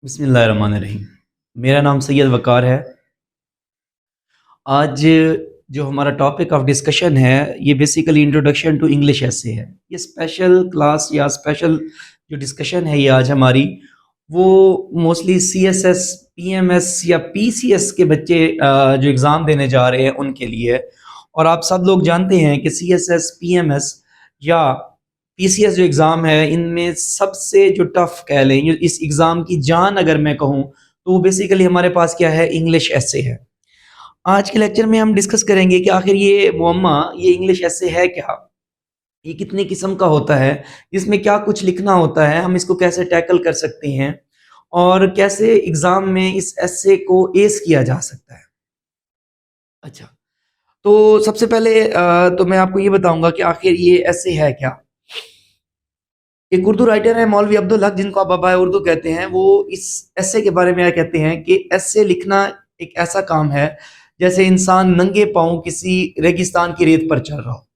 बिस्मिल्लाहिर्रहमानिर्रहीम। मेरा नाम सैयद वक़ार है। आज जो हमारा टॉपिक ऑफ डिस्कशन है, ये बेसिकली इंट्रोडक्शन टू इंग्लिश एसे है। ये स्पेशल क्लास या स्पेशल जो डिस्कशन है ये आज हमारी, वो मोस्टली सीएसएस, पीएमएस या पीसीएस के बच्चे जो एग्ज़ाम देने जा रहे हैं उनके लिए है। और आप सब लोग जानते हैं कि सीएसएस, पीएमएस या पीसीएस जो एग्ज़ाम है, इनमें सबसे जो टफ़ कह लें, ये इस एग्ज़ाम की जान अगर मैं कहूँ, तो वो बेसिकली हमारे पास क्या है, इंग्लिश एसे है। आज के लेक्चर में हम डिस्कस करेंगे कि आखिर ये मुअम्मा, ये इंग्लिश एसे है क्या? ये कितने किस्म का होता है? इसमें क्या कुछ लिखना होता है? हम इसको कैसे टैकल कर सकते हैं? और कैसे एग्ज़ाम में इस एसे को एस किया जा सकता है? अच्छा, तो सबसे पहले तो मैं आपको ये बताऊँगा कि आखिर ये एसे है क्या? एक उर्दू राइटर है मौलवी अब्दुल हक, जिनको आप बाबा उर्दू कहते हैं। वो इस एसे के बारे में यह कहते हैं कि एसे लिखना एक ऐसा काम है जैसे इंसान नंगे पाँव किसी रेगिस्तान की रेत पर चल रहा हो।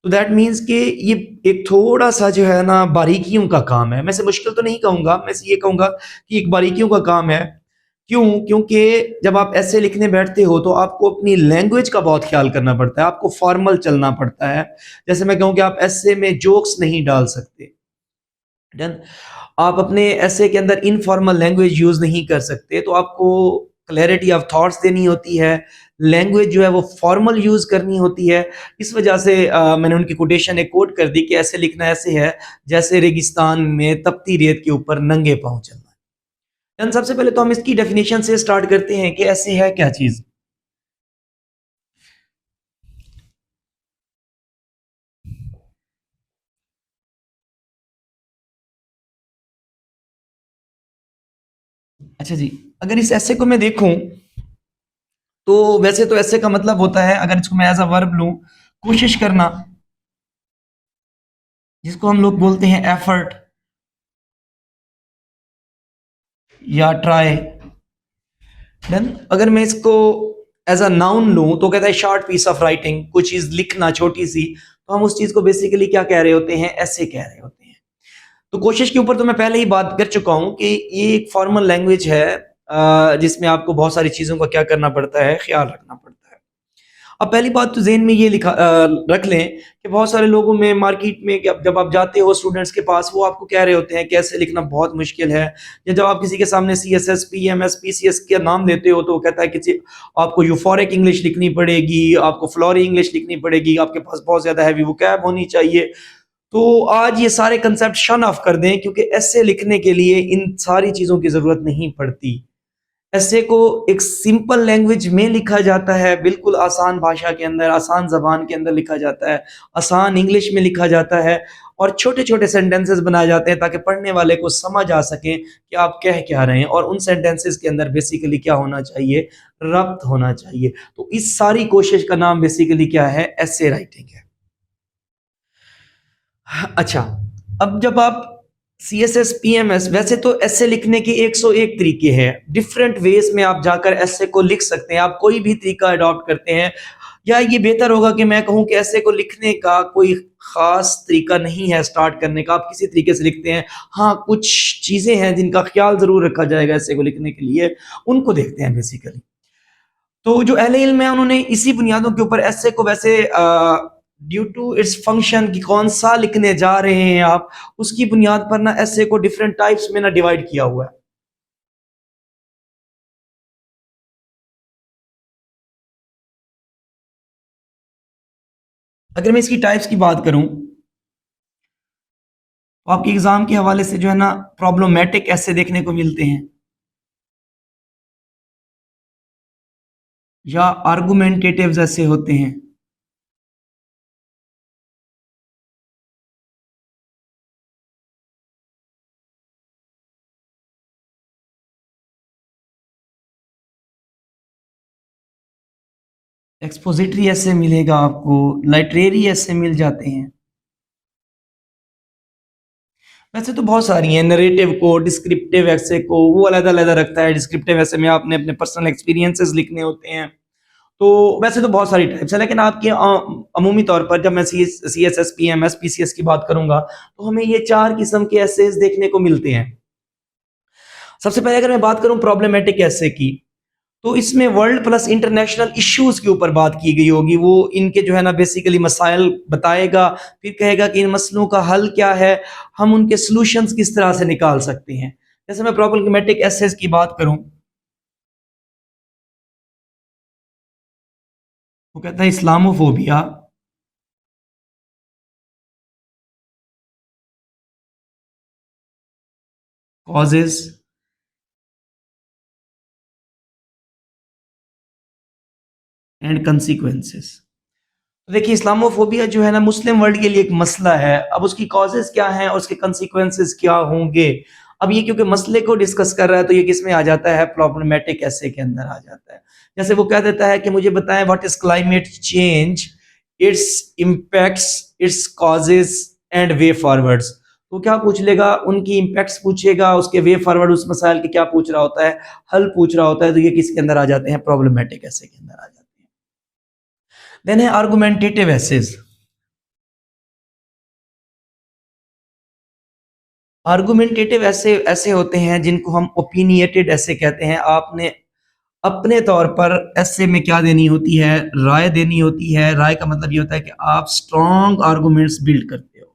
तो दैट मीन्स कि ये एक थोड़ा सा जो है ना, बारीकियों का काम है। मैं इसे मुश्किल तो नहीं कहूँगा, मैं इसे ये कहूँगा कि एक बारीकियों का काम है। क्यों? क्योंकि जब आप ऐसे लिखने बैठते हो तो आपको अपनी लैंग्वेज का बहुत ख्याल करना पड़ता है, आपको फॉर्मल चलना पड़ता है। जैसे मैं कहूँ कि आप ऐसे में जोक्स नहीं डाल सकते। डन। आप अपने ऐसे के अंदर इनफॉर्मल लैंग्वेज यूज़ नहीं कर सकते, तो आपको क्लैरिटी ऑफ थॉट्स देनी होती है। लैंग्वेज जो है वो फॉर्मल यूज़ करनी होती है। इस वजह से मैंने उनकी कोटेशन एक कोट कर दी कि ऐसे लिखना ऐसे है जैसे रेगिस्तान में तपती रेत के ऊपर नंगे पाँव चलना। डन। सबसे पहले तो हम इसकी डेफिनेशन से स्टार्ट करते हैं कि ऐसे है क्या चीज़। अच्छा जी, अगर इस ऐसे को मैं देखूं, तो वैसे तो ऐसे का मतलब होता है, अगर इसको मैं एज अ वर्ब लूं, कोशिश करना, जिसको हम लोग बोलते हैं एफर्ट या ट्राई। देन अगर मैं इसको एज अ नाउन लूं, तो कहता है शॉर्ट पीस ऑफ राइटिंग, कोई चीज लिखना छोटी सी। तो हम उस चीज को बेसिकली क्या कह रहे होते हैं, ऐसे कह रहे होते हैं। तो कोशिश के ऊपर तो मैं पहले ही बात कर चुका हूं कि ये एक फॉर्मल लैंग्वेज है, जिसमें आपको बहुत सारी चीजों का क्या करना पड़ता है, ख्याल रखना पड़ता है। अब पहली बात तो ज़हन में ये रख लें कि बहुत सारे लोगों में मार्केट में, कि जब आप जाते हो स्टूडेंट्स के पास, वो आपको कह रहे होते हैं कैसे लिखना बहुत मुश्किल है। या जब आप किसी के सामने C S S, P M S, P C S का नाम लेते हो, तो वो कहता है कि आपको यूफोरिक इंग्लिश लिखनी पड़ेगी, आपको फ्लोरी इंग्लिश लिखनी पड़ेगी, आपके पास बहुत ज़्यादा हैवी वोकैब होनी चाहिए। तो आज ये सारे कंसेप्ट शन ऑफ कर दें, क्योंकि ऐसे लिखने के लिए इन सारी चीज़ों की ज़रूरत नहीं पड़ती। ऐसे को एक सिंपल लैंग्वेज में लिखा जाता है, बिल्कुल आसान भाषा के अंदर, आसान ज़बान के अंदर लिखा जाता है, आसान इंग्लिश में लिखा जाता है, और छोटे-छोटे सेंटेंसेस बनाए जाते हैं ताकि पढ़ने वाले को समझ आ सके कि आप कह क्या रहे हैं, और उन सेंटेंसेस के अंदर बेसिकली क्या होना चाहिए, रब्त होना चाहिए। तो इस सारी कोशिश का नाम बेसिकली क्या है, एसे राइटिंग है। अच्छा, अब जब आप C S S, P M S, वैसे तो ऐसे लिखने के 101 तरीके हैं, डिफरेंट वेज में आप जाकर ऐसे को लिख सकते हैं। आप कोई भी तरीका अडॉप्ट करते हैं, या ये बेहतर होगा कि मैं कहूँ कि ऐसे को लिखने का कोई खास तरीका नहीं है स्टार्ट करने का, आप किसी तरीके से लिखते हैं। हाँ, कुछ चीज़ें हैं जिनका ख्याल ज़रूर रखा जाएगा ऐसे को लिखने के लिए, उनको देखते हैं बेसिकली। तो जो अहले इल्म है, उन्होंने इसी बुनियादों के ऊपर ऐसे को वैसे ड्यू टू इट्स फंक्शन कि कौन सा लिखने जा रहे हैं आप, उसकी बुनियाद पर ना ऐसे को डिफरेंट टाइप्स में ना डिवाइड किया हुआ है। अगर मैं इसकी टाइप्स की बात करूं, तो आपके एग्जाम के हवाले से जो है ना, प्रॉब्लमेटिक ऐसे देखने को मिलते हैं, या आर्गुमेंटेटिव ऐसे होते हैं, एक्सपोजिटरी ऐसे मिलेगा आपको, लाइटरेरी ऐसे मिल जाते हैं। वैसे तो बहुत सारी हैं, नरेटिव को, डिस्क्रिप्टिव ऐसे को, वो अलग अलग रखता है। डिस्क्रिप्टिव ऐसे में आपने अपने पर्सनल एक्सपीरियंसेस लिखने होते हैं। तो वैसे तो बहुत सारी टाइप्स है, लेकिन आपके अमूमी तौर पर जब मैं C S S, P M S, P C S की बात करूंगा, तो हमें ये चार किस्म के एसेज देखने को मिलते हैं। सबसे पहले अगर मैं बात करूं प्रॉब्लमेटिक ऐसे की, तो इसमें वर्ल्ड प्लस इंटरनेशनल इश्यूज के ऊपर बात की गई होगी। वो इनके जो है ना बेसिकली मसाइल बताएगा, फिर कहेगा कि इन मसलों का हल क्या है, हम उनके सॉल्यूशंस किस तरह से निकाल सकते हैं। जैसे मैं प्रॉब्लमेटिक एसेस की बात करूं, वो कहता है इस्लामोफोबिया कॉजेज एंड कंसिक्वेंसेस। देखिए इस्लामोफोबिया जो है ना मुस्लिम वर्ल्ड के लिए एक मसला है। अब उसकी कॉजेज क्या हैं और उसके कंसिक्वेंसेस क्या होंगे। अब ये क्योंकि मसले को डिस्कस कर रहा है तो ये किस में आ जाता है, प्रॉब्लमेटिक ऐसे के अंदर आ जाता है। जैसे वो कह देता है कि मुझे बताएं what is climate change, it's impacts, its causes and way forwards. तो क्या पूछ लेगा, उनकी इम्पैक्ट्स पूछेगा, उसके वे फॉरवर्ड उस मसाइल के क्या पूछ रहा होता है, हल पूछ रहा होता है। तो ये किसके अंदर आ जाते हैं, प्रॉब्लमेटिक ऐसे के अंदर आ जाते हैं। देन है आर्गुमेंटेटिव एसेज। आर्गुमेंटेटिव ऐसे ऐसे होते हैं जिनको हम ओपिनिएटेड ऐसे कहते हैं। आपने अपने तौर पर ऐसे में क्या देनी होती है, राय देनी होती है। राय का मतलब ये होता है कि आप स्ट्रॉन्ग आर्गुमेंट्स बिल्ड करते हो।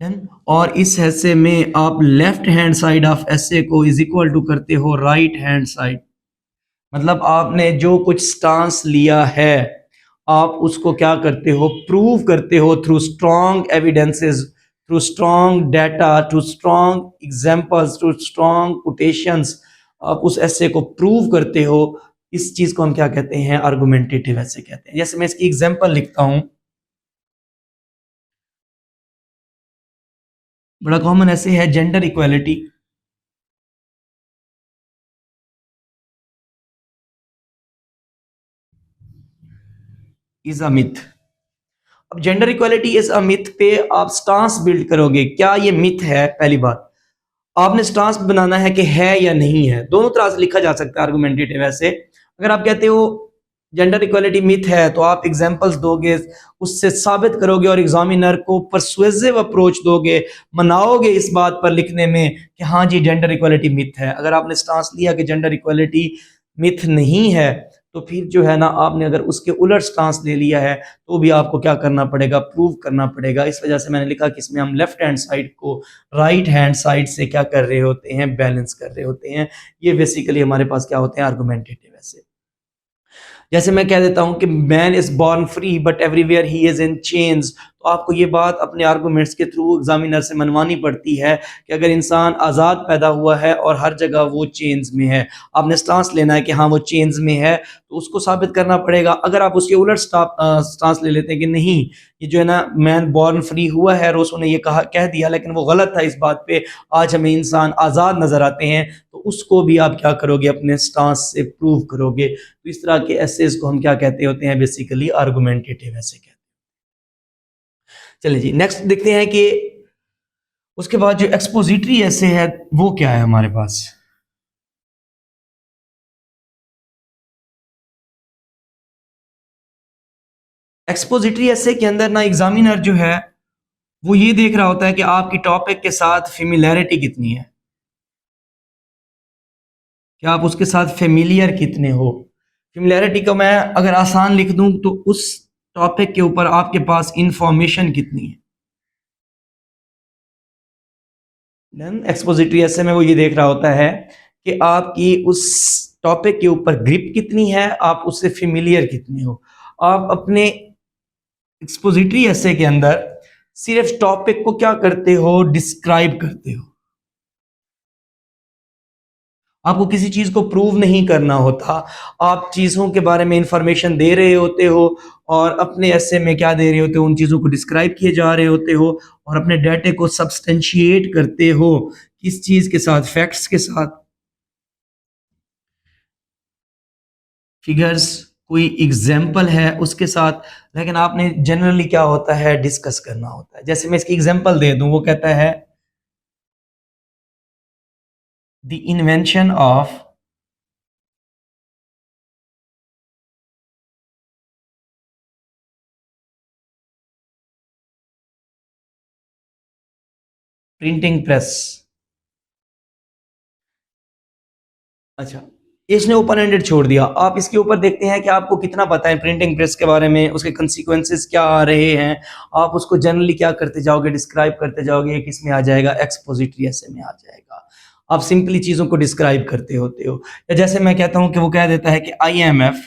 Then, और इस ऐसे में आप लेफ्ट हैंड साइड ऑफ ऐसे को इज इक्वल टू करते हो राइट हैंड साइड। मतलब आपने जो कुछ स्टांस लिया है, आप उसको क्या करते हो, प्रूव करते हो through strong evidences, through strong data, through strong examples, through strong quotations. आप उस ऐसे को प्रूव करते हो। इस चीज को हम क्या कहते हैं, आर्गुमेंटेटिव ऐसे कहते हैं। जैसे मैं इसकी एग्जांपल लिखता हूं, बड़ा कॉमन ऐसे है gender equality is a myth. अब gender equality is a myth पे आप स्टांस बिल्ड करोगे, क्या ये मिथ है, पहली बात। आपने स्टांस बनाना है कि है या नहीं है। दोनों तरह से लिखा जा सकता है आर्गुमेंटेटिव ऐसे। अगर आप कहते हो जेंडर इक्वालिटी मिथ है, तो आप एग्जांपल्स दोगे, उससे साबित करोगे और एग्जामिनर को परसुएसिव अप्रोच दोगे, मनाओगे इस बात पर लिखने में कि हाँ जी जेंडर इक्वालिटी मिथ है। अगर आपने स्टांस लिया कि जेंडर इक्वालिटी मिथ नहीं है, तो फिर जो है ना आपने अगर उसके उलट स्टांस ले लिया है, तो भी आपको क्या करना पड़ेगा, प्रूव करना पड़ेगा। इस वजह से मैंने लिखा कि इसमें हम लेफ्ट हैंड साइड को राइट हैंड साइड से क्या कर रहे होते हैं, बैलेंस कर रहे होते हैं। ये बेसिकली हमारे पास क्या होते हैं, आर्गुमेंटेटिव ऐसे। जैसे मैं कह देता हूं कि man is born free but everywhere he is in chains, तो आपको ये बात अपने आर्गुमेंट्स के थ्रू एग्जामिनर से मनवानी पड़ती है कि अगर इंसान आज़ाद पैदा हुआ है और हर जगह वो चेन्स में है, आपने स्टांस लेना है कि हाँ वो चेन्स में है, तो उसको साबित करना पड़ेगा। अगर आप उसके उलट स्टांस ले लेते हैं कि नहीं, ये जो है ना मैन बॉर्न फ्री हुआ है, रोसो ने ये कहा कह दिया लेकिन वो गलत था इस बात पे, आज हमें इंसान आज़ाद नज़र आते हैं, तो उसको भी आप क्या करोगे, अपने स्टांस से प्रूव करोगे। तो इस तरह के एसेस को हम क्या कहते होते हैं, बेसिकली आर्गुमेंटेटिव ऐसे कहते हैं। चलिए जी नेक्स्ट देखते हैं कि उसके बाद जो एक्सपोजिटरी ऐसे है वो क्या है हमारे पास। एक्सपोजिटरी ऐसे के अंदर ना एग्जामिनर जो है वो ये देख रहा होता है कि आपकी टॉपिक के साथ फेमिलैरिटी कितनी है, कि आप उसके साथ फेमिलियर कितने हो। फेमिलैरिटी को मैं अगर आसान लिख दूं तो उस टॉपिक के ऊपर आपके पास इंफॉर्मेशन कितनी है। देन एक्सपोजिटरी ऐसे में वो ये देख रहा होता है कि आपकी उस टॉपिक के ऊपर ग्रिप कितनी है, आप उससे फेमिलियर कितने हो। आप अपने एक्सपोजिटरी ऐसे के अंदर सिर्फ टॉपिक को क्या करते हो, डिस्क्राइब करते हो। आपको किसी चीज को प्रूव नहीं करना होता, आप चीजों के बारे में इंफॉर्मेशन दे रहे होते हो और अपने ऐसे में क्या दे रहे होते हो, उन चीजों को डिस्क्राइब किए जा रहे होते हो और अपने डाटे को सब्सटेंशिएट करते हो किस चीज के साथ, फैक्ट्स के साथ, फिगर्स, कोई एग्जाम्पल है उसके साथ। लेकिन आपने जनरली क्या होता है, डिस्कस करना होता है। जैसे मैं इसकी एग्जाम्पल दे दूं, वो कहता है the invention of printing press. अच्छा, इसने ओपन एंडेड छोड़ दिया। आप इसके ऊपर देखते हैं कि आपको कितना पता है प्रिंटिंग प्रेस के बारे में, उसके कंसिक्वेंसेस क्या आ रहे हैं। आप उसको जनरली क्या करते जाओगे, डिस्क्राइब करते जाओगे, किस में आ जाएगा, एक्सपोजिटरी ऐसे में आ जाएगा। आप सिंपली चीज़ों को डिस्क्राइब करते होते हो। या जैसे मैं कहता हूँ कि वो कह देता है कि IMF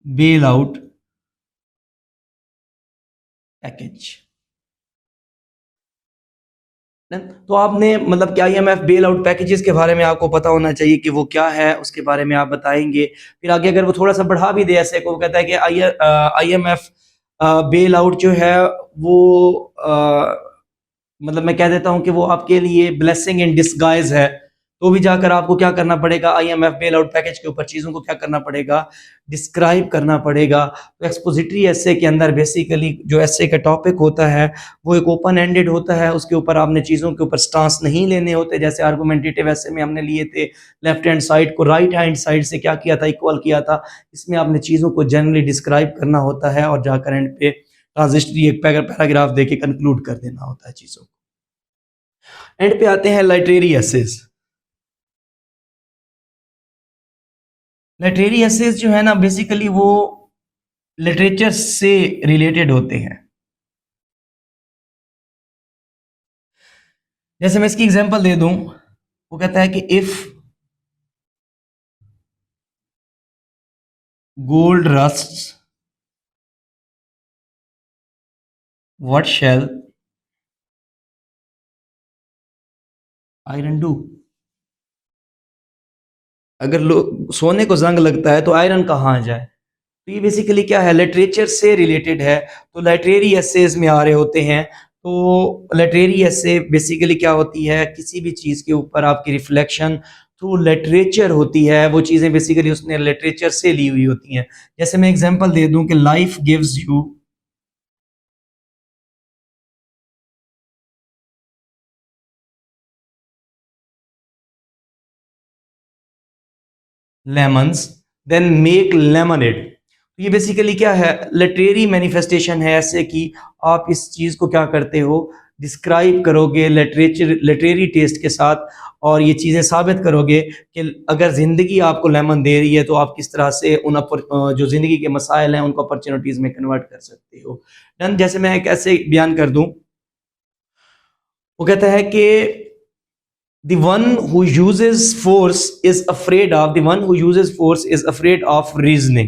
बेल आउट पैकेज। तो आपने मतलब कि IMF बेल आउट पैकेजेस के बारे में आपको पता होना चाहिए कि वो क्या है, उसके बारे में आप बताएंगे। फिर आगे अगर वो थोड़ा सा बढ़ा भी दे ऐसे को, वो कहता है कि IMF बेल आउट जो है वो मतलब मैं कह देता हूँ कि वो आपके लिए ब्लेसिंग इन डिस्गाइज है। तो भी जाकर आपको क्या करना पड़ेगा, IMF बेल आउट पैकेज के ऊपर चीज़ों को क्या करना पड़ेगा, डिस्क्राइब करना पड़ेगा। तो एक्सपोजिटरी एसे के अंदर बेसिकली जो एसे का टॉपिक होता है वो एक ओपन एंडेड होता है। उसके ऊपर आपने चीज़ों के ऊपर स्टांस नहीं लेने होते। जैसे आर्गुमेंटेटिव ऐसे में हमने लिए थे, लेफ्ट हैंड साइड को राइट हैंड साइड से क्या किया था, इक्वल किया था। इसमें आपने चीज़ों को जनरली डिस्क्राइब करना होता है और जाकर एंड पे ट्रांजिस्टरी एक पैराग्राफ दे के कंक्लूड कर देना होता है चीज़ों को। एंड पे आते हैं लिटरेरी एसेज। लिटरेरी एसेज जो है ना बेसिकली वो लिटरेचर से रिलेटेड होते हैं। जैसे मैं इसकी एग्जांपल दे दूं, वो कहता है कि if gold rusts what shall iron do. अगर सोने को जंग लगता है तो आयरन कहाँ जाए। तो ये बेसिकली क्या है, लिटरेचर से रिलेटेड है। तो लिटरेरी एसेज में आ रहे होते हैं। तो लिटरेरी एसे बेसिकली क्या होती है, किसी भी चीज़ के ऊपर आपकी रिफ्लेक्शन थ्रू लिटरेचर होती है। वो चीज़ें बेसिकली उसने लिटरेचर से ली हुई होती हैं। जैसे मैं एग्जांपल दे दूं कि life gives you lemons then make lemonade. ये बेसिकली क्या है, लिटरेरी मैनिफेस्टेशन है ऐसे कि आप इस चीज़ को क्या करते हो, डिस्क्राइब करोगे लिटरेचर लिटरेरी टेस्ट के साथ। और ये चीज़ें साबित करोगे कि अगर ज़िंदगी आपको लेमन दे रही है तो आप किस तरह से उन जो ज़िंदगी के मसाइल हैं उनको अपॉर्चुनिटीज़ में कन्वर्ट कर सकते हो। डन। जैसे मैं एक ऐसे बयान कर दूं, वो कहता है कि the one who uses force is afraid of the one who uses force is afraid of reasoning।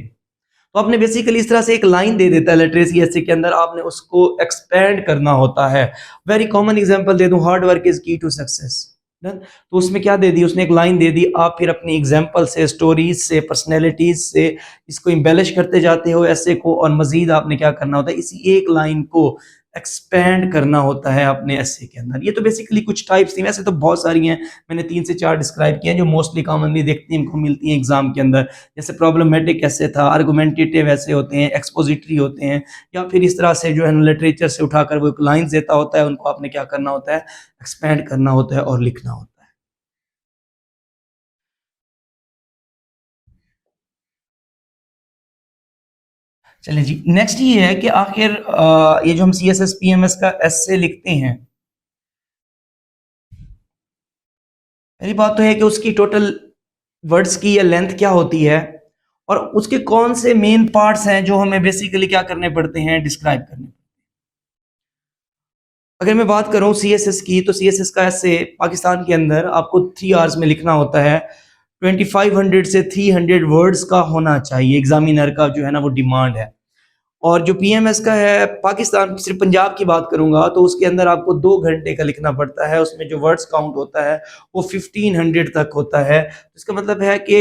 तो आपने बेसिकली इस तरह से एक लाइन दे देता है लिटरेसी ऐसे के अंदर, आपने उसको एक्सपेंड करना होता है। वेरी कॉमन एग्जांपल दे दूं, हार्ड वर्क इज की टू सक्सेस। तो उसमें क्या दे दी, उसने एक लाइन दे दी। आप फिर अपनी एग्जांपल से, स्टोरीज से, पर्सनैलिटीज से इसको इम्बेलिश करते जाते हो ऐसे को, और मजीद आपने क्या करना होता है, इसी एक लाइन को एक्सपेंड करना होता है अपने ऐसे के अंदर। ये तो बेसिकली कुछ टाइप्स थी, वैसे तो बहुत सारी हैं। मैंने 3 से 4 डिस्क्राइब किए हैं जो मोस्टली कॉमनली देखती हैं, इनको मिलती हैं एग्जाम के अंदर। जैसे प्रॉब्लमेटिक ऐसे था, आर्गुमेंटेटिव ऐसे होते हैं, एक्सपोजिटरी होते हैं, या फिर इस तरह से जो है लिटरेचर से उठाकर वो एक लाइन्स देता होता है, उनको आपने क्या करना होता है, एक्सपेंड करना होता है और लिखना होता है। चलिए जी, नेक्स्ट ये है कि आखिर ये जो हम CSS PMS का एसे लिखते हैं, पहली बात तो है कि उसकी टोटल वर्ड्स की या लेंथ क्या होती है, और उसके कौन से मेन पार्ट्स हैं जो हमें बेसिकली क्या करने पड़ते हैं, डिस्क्राइब करने। अगर मैं बात करूं CSS की, तो CSS का ऐसे पाकिस्तान के अंदर आपको 3 आवर्स में लिखना होता है। 2500 से 300 वर्ड्स का होना चाहिए, एग्जामिनर का जो है ना वो डिमांड है। और जो PMS का है, पाकिस्तान सिर्फ पंजाब की बात करूंगा तो उसके अंदर आपको 2 घंटे का लिखना पड़ता है। उसमें जो वर्ड्स काउंट होता है वो 1500 तक होता है। इसका मतलब है कि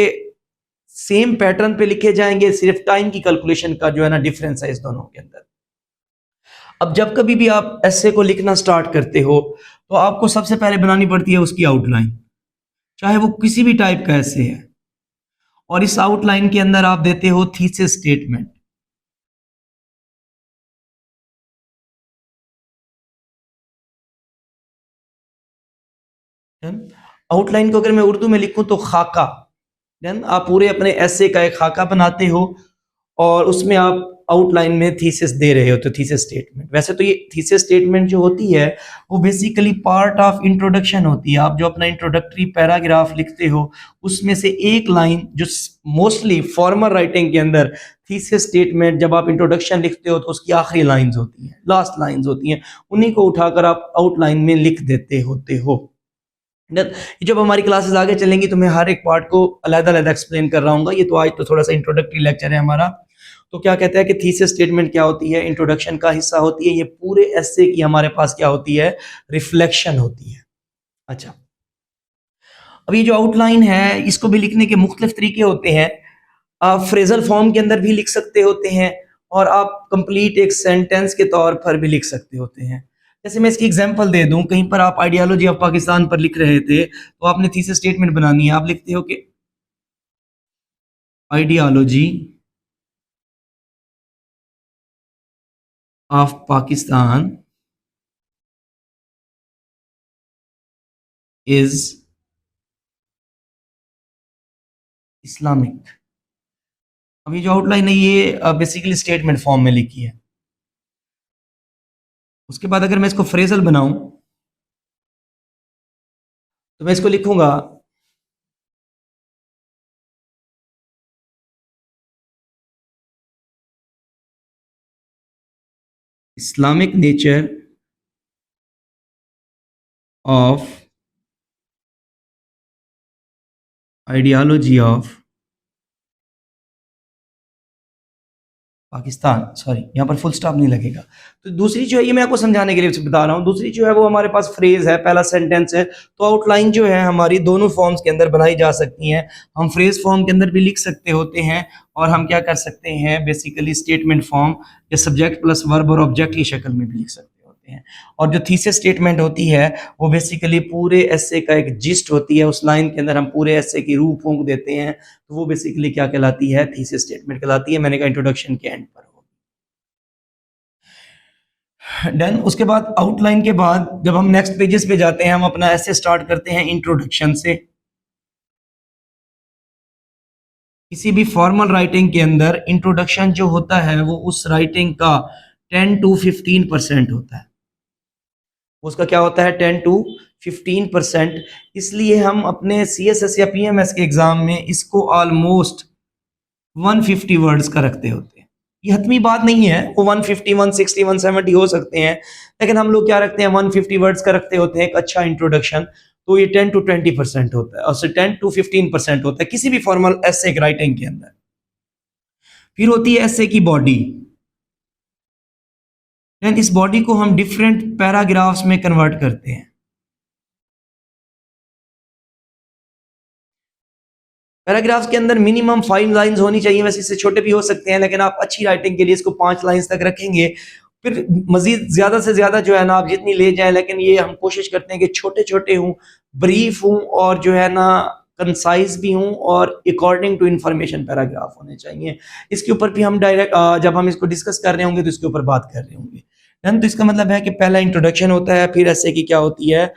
सेम पैटर्न पे लिखे जाएंगे, सिर्फ टाइम की कैलकुलेशन का जो है ना डिफरेंस है इस दोनों के अंदर। अब जब कभी भी आप ऐसे को लिखना स्टार्ट करते हो तो आपको सबसे पहले बनानी पड़ती है उसकी आउटलाइन, चाहे वो किसी भी टाइप का ऐसे है। और इस आउटलाइन के अंदर आप देते हो थीसिस स्टेटमेंट। आउटलाइन को अगर मैं उर्दू में लिखूं तो खाका। देन आप पूरे अपने ऐसे का एक खाका बनाते हो और उसमें आप आउटलाइन में थीसिस दे रहे होते हो, थीसिस स्टेटमेंट। वैसे तो ये थीसिस स्टेटमेंट जो होती है वो बेसिकली पार्ट ऑफ इंट्रोडक्शन होती है। आप जो अपना इंट्रोडक्टरी पैराग्राफ लिखते हो उसमें से एक लाइन जो मोस्टली फॉर्मल राइटिंग के अंदर थीसिस स्टेटमेंट, जब आप इंट्रोडक्शन लिखते हो तो उसकी आखिरी लाइंस होती हैं, लास्ट लाइंस होती हैं, उन्हीं को उठाकर आप आउटलाइन में लिख देते होते हो। जब हमारी क्लासेस आगे चलेंगी तो मैं हर एक पार्ट को अलग-अलग एक्सप्लेन कर रहा हूँ। ये तो आज तो थोड़ा सा इंट्रोडक्टरी लेक्चर है हमारा। तो क्या कहते हैं कि थीसिस स्टेटमेंट क्या होती है, इंट्रोडक्शन का हिस्सा होती है, ये पूरे एस्से की हमारे पास क्या होती है, रिफ्लेक्शन होती है। अच्छा, अब ये जो आउटलाइन है इसको भी लिखने के मुख्तलिफ तरीके होते हैं। आप फ्रेजल फॉर्म के अंदर भी लिख सकते होते हैं और आप कंप्लीट एक सेंटेंस के तौर पर भी लिख सकते होते हैं। जैसे मैं इसकी एग्जांपल दे दूं, कहीं पर आप आइडियोलॉजी ऑफ पाकिस्तान पर लिख रहे थे तो आपने थीसिस स्टेटमेंट बनानी है। आप लिखते हो कि ideology of Pakistan is Islamic. अब ये जो आउटलाइन है ये बेसिकली स्टेटमेंट फॉर्म में लिखी है। उसके बाद अगर मैं इसको फ्रेजल बनाऊं तो मैं इसको लिखूंगा Islamic nature of ideology of Pakistan, sorry यहाँ पर फुल स्टॉप नहीं लगेगा। तो दूसरी जो है ये मैं आपको समझाने के लिए बता रहा हूँ, दूसरी जो है वो हमारे पास फ्रेज है, पहला सेंटेंस है। तो आउटलाइन जो है हमारी दोनों फॉर्म्स के अंदर बनाई जा सकती हैं। हम फ्रेज फॉर्म के अंदर भी लिख सकते होते हैं और हम क्या कर सकते हैं, बेसिकली स्टेटमेंट फॉर्म या सब्जेक्ट प्लस वर्ब और ऑब्जेक्ट की शक्ल में भी लिख सकते हैं। और जो थीसिस स्टेटमेंट होती है वो बेसिकली पूरे एस्से का एक जिस्ट होती है। उस लाइन के अंदर हम पूरे एस्से की रूह फूंक देते हैं, तो वो बेसिकली क्या कहलाती है, थीसिस स्टेटमेंट कहलाती है। मैंने कहा इंट्रोडक्शन के एंड पर हो। देन उसके बाद आउटलाइन के बाद जब हम नेक्स्ट पेजेस पे जाते हैं, हम अपना एस्से स्टार्ट करते हैं इंट्रोडक्शन से। किसी भी फॉर्मल राइटिंग के अंदर इंट्रोडक्शन जो होता है वो उस राइटिंग का 10 to 15% होता है। उसका क्या होता है, 10 to 15%। इसलिए हम अपने CSS या PMS के एग्जाम में इसको ऑलमोस्ट 150 वर्ड्स का रखते होते हैं। ये हतमी बात नहीं है, वो 150, 160, 170 हो सकते हैं, लेकिन हम लोग क्या रखते हैं, 150 वर्ड्स का रखते होते हैं एक अच्छा इंट्रोडक्शन। तो ये 10 to 20% होता है और 10 to 15% होता है किसी भी फॉर्मल एस्से राइटिंग के अंदर। फिर होती है एस्से की बॉडी। देन इस बॉडी को हम डिफरेंट पैराग्राफ्स में कन्वर्ट करते हैं। पैराग्राफ्स के अंदर मिनिमम 5 लाइंस होनी चाहिए, वैसे इससे छोटे भी हो सकते हैं, लेकिन आप अच्छी राइटिंग के लिए इसको 5 लाइंस तक रखेंगे। फिर मजीद ज़्यादा से ज़्यादा जो है ना आप जितनी ले जाएं, लेकिन ये हम कोशिश करते हैं कि छोटे छोटे हों, ब्रीफ हों और जो है ना कंसाइज भी हों और अकॉर्डिंग टू इन्फॉर्मेशन पैराग्राफ होने चाहिए। इसके ऊपर भी हम डायरेक्ट जब हम इसको डिस्कस कर रहे होंगे तो इसके ऊपर बात कर रहे होंगे। डन। तो इसका मतलब है कि पहला इंट्रोडक्शन होता है, फिर ऐसे की क्या होती है,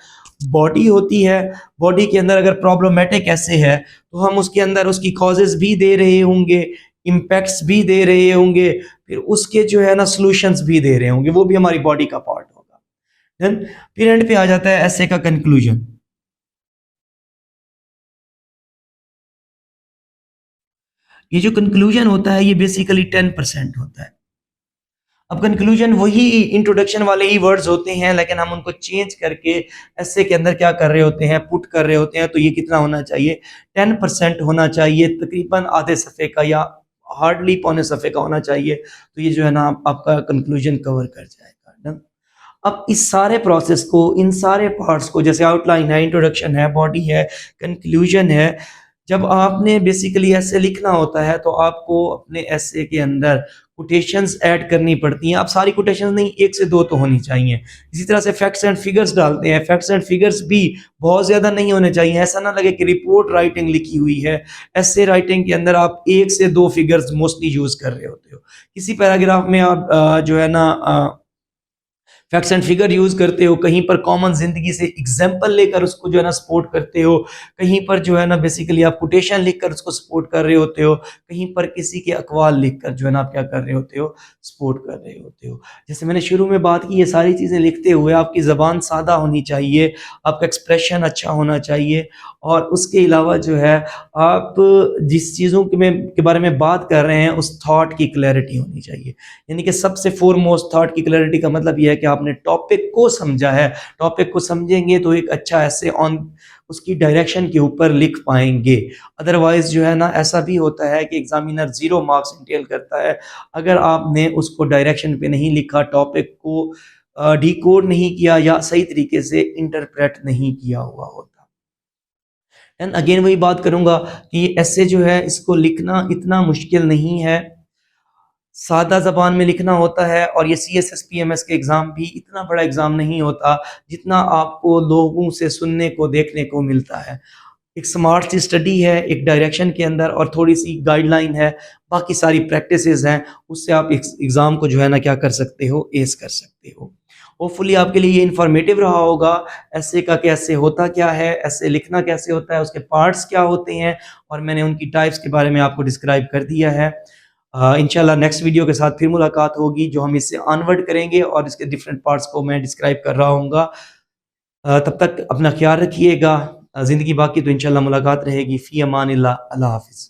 बॉडी होती है। बॉडी के अंदर अगर प्रॉब्लमेटिक ऐसे है तो हम उसके अंदर उसकी कॉजेज भी दे रहे होंगे, इम्पैक्ट्स भी दे रहे होंगे, फिर उसके जो है ना सॉल्यूशंस भी दे रहे होंगे, वो भी हमारी बॉडी का पार्ट होगा। देन फिर एंड पे आ जाता है ऐसे का कंक्लूजन। ये जो कंक्लूजन होता है ये बेसिकली 10% होता है। अब कंक्लूजन वही इंट्रोडक्शन वाले ही वर्ड्स होते हैं, लेकिन हम उनको चेंज करके ऐसे के अंदर क्या कर रहे होते हैं, पुट कर रहे होते हैं। तो ये कितना होना चाहिए, 10% होना चाहिए, तकरीबन आधे सफ़े का या हार्डली पौने सफ़े का होना चाहिए। तो ये जो है ना आपका कंक्लूजन कवर कर जाएगा। डन। अब इस सारे प्रोसेस को, इन सारे पार्ट्स को, जैसे आउटलाइन है, इंट्रोडक्शन है, बॉडी है, कंक्लूजन है, जब आपने बेसिकली ऐसे लिखना होता है तो आपको अपने ऐसे के अंदर कोटेशंस ऐड करनी पड़ती हैं। अब सारी कोटेशंस नहीं, 1 से 2 तो होनी चाहिए। इसी तरह से फैक्ट्स एंड फिगर्स डालते हैं, फैक्ट्स एंड फिगर्स भी बहुत ज़्यादा नहीं होने चाहिए। ऐसा ना लगे कि रिपोर्ट राइटिंग लिखी हुई है। ऐसे राइटिंग के अंदर आप 1 से 2 फिगर्स मोस्टली यूज़ कर रहे होते हो। किसी पैराग्राफ में आप जो है ना फैक्ट्स एंड फिगर यूज़ करते हो, कहीं पर कॉमन ज़िंदगी से एग्जाम्पल लेकर उसको जो है ना सपोर्ट करते हो, कहीं पर जो है ना बेसिकली आप कोटेशन लिखकर उसको सपोर्ट कर रहे होते हो, कहीं पर किसी के अक़वाल लिखकर जो है ना आप क्या कर रहे होते हो, सपोर्ट कर रहे होते हो। जैसे मैंने शुरू में बात की, ये सारी चीज़ें लिखते हुए आपकी ज़बान सादा होनी चाहिए, आपका एक्सप्रेशन अच्छा होना चाहिए और उसके अलावा जो है आप जिस चीज़ों के बारे में बात कर रहे हैं उस थॉट की क्लैरिटी होनी चाहिए। यानी कि सबसे फोरमोस्ट थॉट की क्लैरिटी का मतलब ये है कि आपने टॉपिक को समझा है। टॉपिक को समझेंगे तो एक अच्छा ऐसे ऑन उसकी डायरेक्शन के ऊपर लिख पाएँगे। अदरवाइज़ जो है ना ऐसा भी होता है कि एग्ज़ामिनर 0 मार्क्स इंटेल करता है, अगर आपने उसको डायरेक्शन पे नहीं लिखा, टॉपिक को डिकोड नहीं किया या सही तरीके से इंटरप्रेट नहीं किया हुआ होता। एंड अगेन वही बात करूँगा कि ऐसे जो है इसको लिखना इतना मुश्किल नहीं है। सादा ज़बान में लिखना होता है और ये सीएसएस पीएमएस के एग्ज़ाम भी इतना बड़ा एग्ज़ाम नहीं होता, जितना आपको लोगों से सुनने को, देखने को मिलता है। एक स्मार्ट सी स्टडी है, एक डायरेक्शन के अंदर और थोड़ी-सी गाइडलाइन है, बाकी सारी प्रैक्टिसेज़ हैं, उससे आप इस एग्ज़ाम को जो है ना क्या कर सकते हो, एस कर सकते हो। होपफुली आपके लिए ये इन्फॉर्मेटिव रहा होगा, ऐसे का कैसे होता क्या है, ऐसे लिखना कैसे होता है, उसके पार्ट्स क्या होते हैं और मैंने उनकी टाइप्स के बारे में आपको डिस्क्राइब कर दिया है। इंशाल्लाह नेक्स्ट वीडियो के साथ फिर मुलाकात होगी, जो हम इससे ऑनवर्ड करेंगे और इसके डिफरेंट पार्ट्स को मैं डिस्क्राइब कर रहा हूँगा। तब तक अपना ख्याल रखिएगा। ज़िंदगी बाकी तो इंशाल्लाह मुलाकात रहेगी। फ़ी अमानिल्लाह। अल्लाह हाफ़िज़।